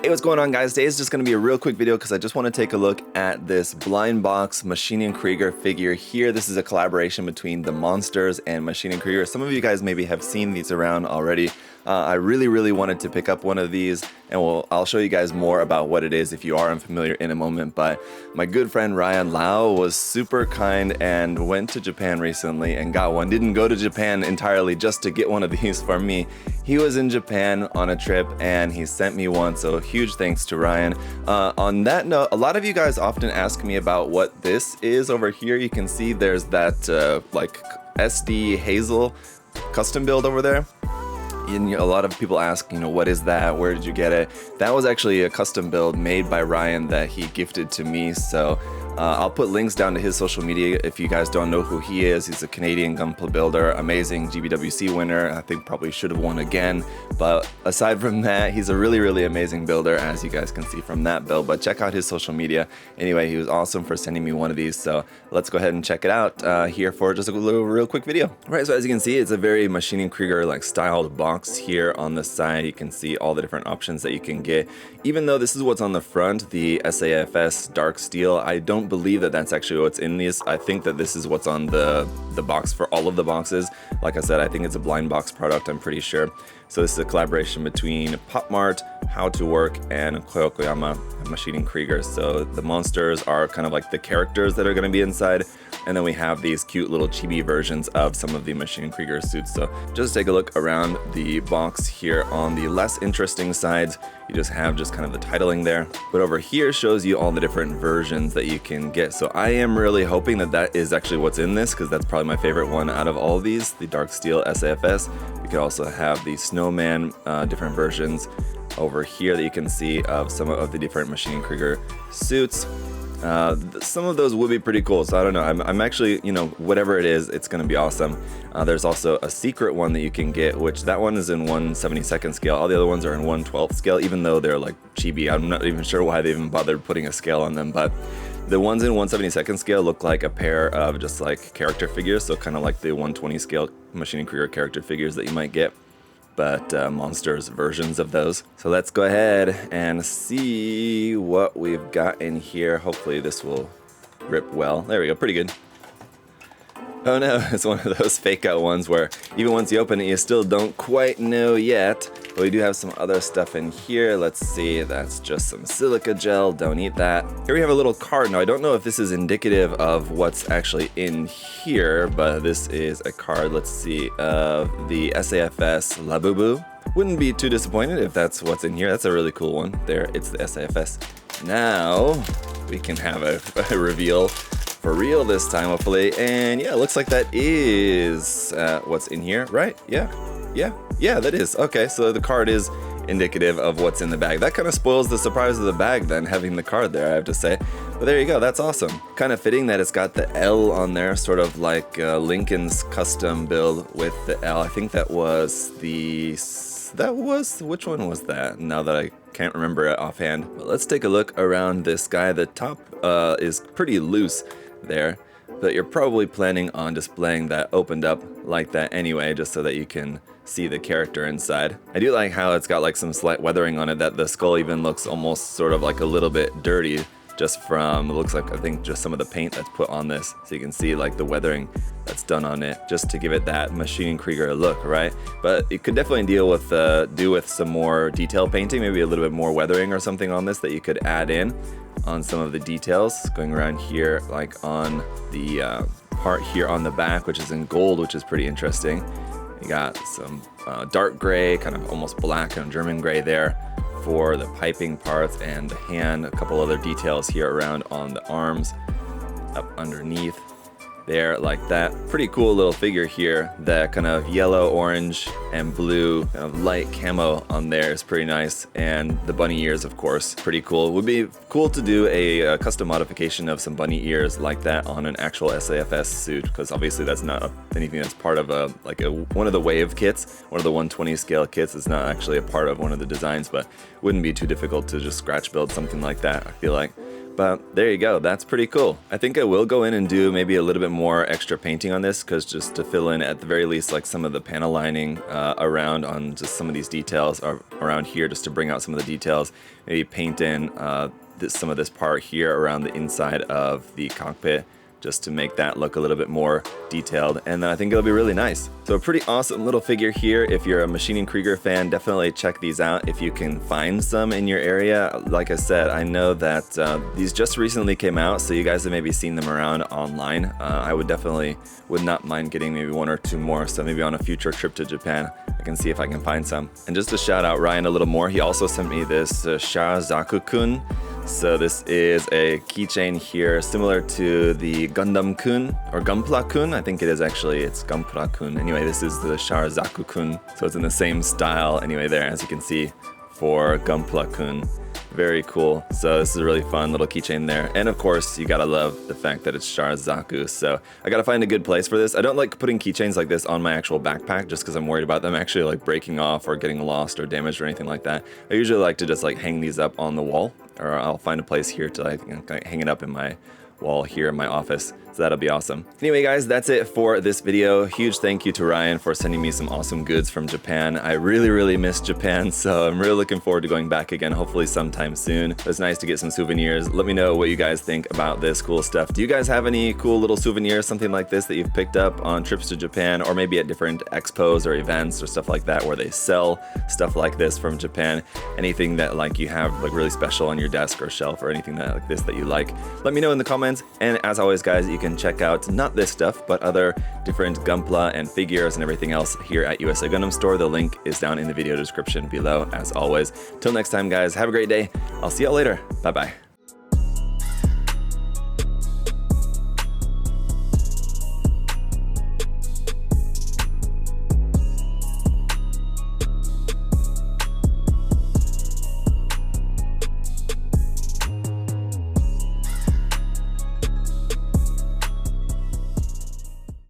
Hey, what's going on, guys? Today is just going to be a real quick video because I just want to take a look at this blind box Machine & Krieger figure here. This is a collaboration between the Monsters and Machine & Krieger. Some of you guys maybe have seen these around already. I really wanted to pick up one of these, and I'll show you guys more about what it is if you are unfamiliar in a moment. But my good friend Ryan Lau was super kind and went to Japan recently and got one. Didn't go to Japan entirely just to get one of these for me. He was in Japan on a trip and he sent me one, so huge thanks to Ryan. On that note, a lot of you guys often ask me about what this is over here. You can see there's that like SD Hazel custom build over there. And a lot of people ask, what is that? Where did you get it? That was actually a custom build made by Ryan that he gifted to me. So I'll put links down to his social media if you guys don't know who he is. He's a Canadian gunpla builder, amazing GBWC winner. I think probably should have won again. But aside from that, he's a really amazing builder, as you guys can see from that build. But check out his social media. Anyway, he was awesome for sending me one of these. So let's go ahead and check it out here for just a real quick video. All right, so as you can see, it's a very Machine & Krieger like styled box here on the side. You can see all the different options that you can get. Even though this is what's on the front, the SAFS dark steel, I don't believe that that's actually what's in these. I think that this is what's on the box for all of the boxes. Like I said, I think it's a blind box product, I'm pretty sure. So this is a collaboration between MART, How to Work, and Kow Yokoyama and Machine & Krieger. So the monsters are kind of like the characters that are going to be inside, and then we have these cute little chibi versions of some of the Machine & Krieger suits. So just take a look around the box here. On the less interesting sides, you just have kind of the titling there, but over here shows you all the different versions that you can get. So I am really hoping that that is actually what's in this, because that's probably my favorite one out of all of these, the dark steel SAFS. We could also have the snowman different versions over here that you can see of some of the different Machine & Krieger suits. Some of those would be pretty cool, so I don't know. I'm actually, whatever it is, it's going to be awesome. There's also a secret one that you can get, which that one is in 1/72 scale. All the other ones are in 1/12 scale, even though they're like chibi. I'm not even sure why they even bothered putting a scale on them, but the ones in 1/72 scale look like a pair of just like character figures, so kind of like the 120 scale Machine & Krieger character figures that you might get, but monsters versions of those. So let's go ahead and see what we've got in here. Hopefully this will rip well. There we go, pretty good. Oh no, it's one of those fake out ones where even once you open it, you still don't quite know yet. But we do have some other stuff in here. Let's see, that's just some silica gel, don't eat that. Here we have a little card. Now I don't know if this is indicative of what's actually in here, but this is a card, let's see, of the SAFS Labubu. Wouldn't be too disappointed if that's what's in here. That's a really cool one. There, it's the SAFS. Now we can have a reveal for real this time, hopefully. And yeah, it looks like that is what's in here, right? Yeah, that is. Okay, so the card is indicative of what's in the bag. That kind of spoils the surprise of the bag then, having the card there, I have to say. But there you go, that's awesome. Kind of fitting that it's got the L on there, sort of like Lincoln's custom build with the L. I think that was which one was that? Now that I can't remember it offhand. But let's take a look around this guy. The top is pretty loose there, but you're probably planning on displaying that opened up like that anyway, just so that you can see the character inside. I do like how it's got like some slight weathering on it, that the skull even looks almost sort of like a little bit dirty just from, it looks like, I think, just some of the paint that's put on this. So you can see like the weathering that's done on it, just to give it that Machine & Krieger look, right? But it could definitely do with some more detail painting, maybe a little bit more weathering or something on this that you could add in on some of the details. Going around here, like on the part here on the back, which is in gold, which is pretty interesting. You got some dark gray, kind of almost black and German gray there for the piping parts and the hand. A couple other details here around on the arms, up underneath there, like that. Pretty cool little figure here. That kind of yellow, orange, and blue kind of light camo on there is pretty nice. And the bunny ears, of course, pretty cool. Would be cool to do a custom modification of some bunny ears like that on an actual SAFS suit, because obviously that's not anything that's part of one of the wave kits. One of the 120 scale kits is not actually a part of one of the designs, but wouldn't be too difficult to just scratch build something like that, I feel like. But there you go, that's pretty cool. I think I will go in and do maybe a little bit more extra painting on this, because just to fill in at the very least like some of the panel lining around on just some of these details around here, just to bring out some of the details. Maybe paint in some of this part here around the inside of the cockpit, just to make that look a little bit more detailed, and then I think it'll be really nice. So a pretty awesome little figure here. If you're a Maschinen Krieger fan, definitely check these out if you can find some in your area. Like I said, I know that these just recently came out, so you guys have maybe seen them around online. I would not mind getting maybe 1 or 2 more, so maybe on a future trip to Japan, I can see if I can find some. And just to shout out Ryan a little more, he also sent me this Zaku-kun. So this is a keychain here, similar to the Gundam-kun, or Gunpla-kun, I think it is actually, it's Gunpla-kun. Anyway, this is the Zaku-kun, so it's in the same style anyway there, as you can see, for Gunpla-kun. Very cool. So this is a really fun little keychain there. And of course, you gotta love the fact that it's Zaku. So I gotta find a good place for this. I don't like putting keychains like this on my actual backpack just because I'm worried about them actually like breaking off or getting lost or damaged or anything like that. I usually like to just like hang these up on the wall, or I'll find a place here to like hang it up in my wall here in my office. So that'll be awesome. Anyway guys, that's it for this video. Huge thank you to Ryan for sending me some awesome goods from Japan. I really miss Japan, so I'm really looking forward to going back again, hopefully sometime soon. It's nice to get some souvenirs. Let me know what you guys think about this cool stuff. Do you guys have any cool little souvenirs, something like this that you've picked up on trips to Japan, or maybe at different expos or events or stuff like that where they sell stuff like this from Japan? Anything that like you have like really special on your desk or shelf, or anything that like this that you like, let me know in the comments. And as always guys, you can check out not this stuff, but other different Gunpla and figures and everything else here at USA Gundam Store. The link is down in the video description below, as always. Till next time guys, have a great day. I'll see y'all later. Bye bye.